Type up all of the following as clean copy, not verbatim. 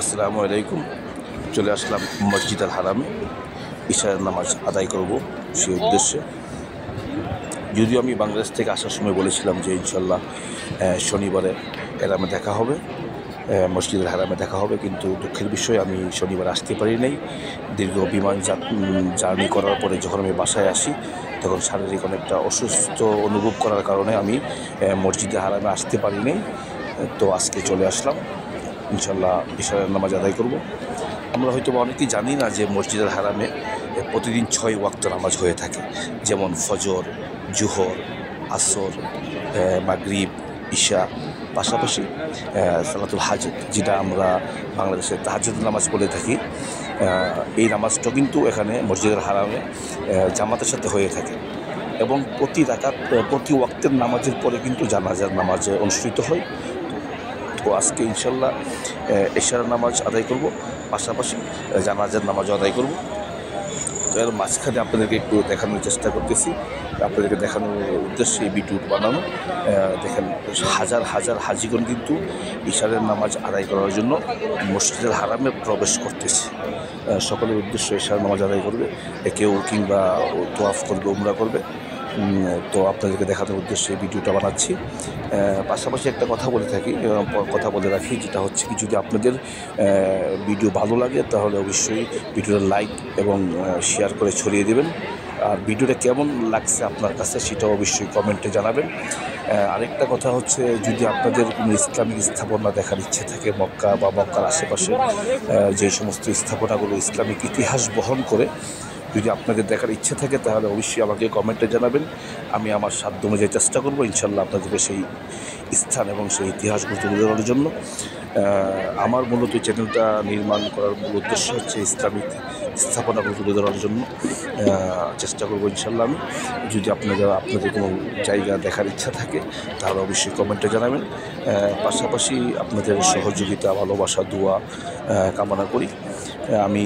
আসসালামু আলাইকুম। চলে আসলাম মসজিদ আল হারামে ইশারের নামাজ আদায় করব সেই উদ্দেশ্যে। যদিও আমি বাংলাদেশ থেকে আসার সময় বলেছিলাম যে ইনশাল্লাহ শনিবারে এরামে দেখা হবে, মসজিদের হারামে দেখা হবে, কিন্তু দুঃখের বিষয় আমি শনিবার আসতে পারি নাই। দীর্ঘ বিমান জার্নি করার পরে যখন আমি বাসায় আসি তখন শারীরিক অনেকটা অসুস্থ অনুভব করার কারণে আমি মসজিদের হারামে আসতে পারি নাই। তো আজকে চলে আসলাম, ইনশাল্লাহ ইশারের নামাজ আদায় করব। আমরা হয়তো অনেকেই জানি না যে মসজিদের হারামে প্রতিদিন 6 ওয়াক্ত নামাজ হয়ে থাকে, যেমন ফজর, জুহর, আসর, মাগরিব, ঈশা, পাশাপাশি সালাতুল হাজত, যেটা আমরা বাংলাদেশে তাহাজ্জুদের নামাজ পড়ে থাকি। এই নামাজটা কিন্তু এখানে মসজিদের হারামে জামাতের সাথে হয়ে থাকে এবং প্রতি ওয়াক্তের নামাজের পরে কিন্তু জানাজার নামাজ অনুষ্ঠিত হয়। তো আজকে ইনশাল্লাহ এশার নামাজ আদায় করব, পাশাপাশি জানাজার নামাজও আদায় করব। তো এর মাঝখানে আপনাদেরকে একটু দেখানোর চেষ্টা করতেছি, আপনাদেরকে দেখানোর উদ্দেশ্যে এই ভিডিও বানানো। দেখেন হাজার হাজার হাজিগণ কিন্তু ইশারের নামাজ আদায় করার জন্য মসজিদের হারামে প্রবেশ করতেছে। সকলের উদ্দেশ্য ইশার নামাজ আদায় করবে, কেউ কিংবা তোয়াফ করবে, উমরা করবে। তো আপনাদেরকে দেখানোর উদ্দেশ্যে এই ভিডিওটা বানাচ্ছি। পাশাপাশি একটা কথা বলে রাখি, যেটা হচ্ছে কি, যদি আপনাদের ভিডিও ভালো লাগে তাহলে অবশ্যই ভিডিওটা লাইক এবং শেয়ার করে ছড়িয়ে দেবেন। আর ভিডিওটা কেমন লাগছে আপনার কাছে সেটাও অবশ্যই কমেন্টে জানাবেন। আরেকটা কথা হচ্ছে, যদি আপনাদের কোনো ইসলামিক স্থাপনা দেখার ইচ্ছে থাকে মক্কা বা মক্কার আশেপাশে যে সমস্ত স্থাপনাগুলো ইসলামিক ইতিহাস বহন করে, যদি আপনাদের দেখার ইচ্ছে থাকে তাহলে অবশ্যই আমাকে কমেন্টে জানাবেন। আমি আমার সাধ্য অনুযায়ী চেষ্টা করবো ইনশাল্লাহ আপনাদেরকে সেই স্থান এবং সেই ইতিহাসগুলো তুলে ধরার জন্য। আমার মূলত চ্যানেলটা নির্মাণ করার মূল উদ্দেশ্য হচ্ছে ইসলামিক স্থাপনাগুলো তুলে ধরার জন্য চেষ্টা করবো ইনশাল্লাহ আমি। যদি আপনাদের কোনো জায়গা দেখার ইচ্ছা থাকে তাহলে অবশ্যই কমেন্টে জানাবেন। পাশাপাশি আপনাদের সহযোগিতা, ভালোবাসা, দোয়া কামনা করি। আমি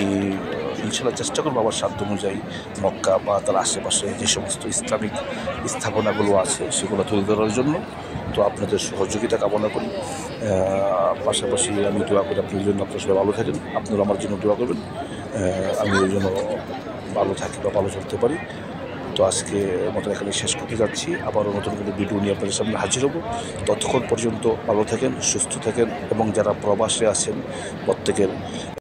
ইনশাল্লাহ চেষ্টা করবো আমার সাধ্য অনুযায়ী মক্কা বা তার আশেপাশে যে সমস্ত ইসলামিক স্থাপনাগুলো আছে সেগুলো তুলে ধরার জন্য। তো আপনাদের সহযোগিতা কামনা করি। পাশাপাশি আমি দোয়া করি আপনাদের জন্য, আপনার সবাই ভালো থাকেন, আপনারা আমার জন্য দোয়া করবেন, আমি ওই জন্য ভালো থাকি বা ভালো চলতে পারি। তো আজকে মতো এখানে শেষ করতে যাচ্ছি। আবারও নতুন কোনো ভিডিও নিয়ে আপনাদের সামনে হাজির হব। ততক্ষণ পর্যন্ত ভালো থাকেন, সুস্থ থাকেন এবং যারা প্রবাসে আছেন প্রত্যেকের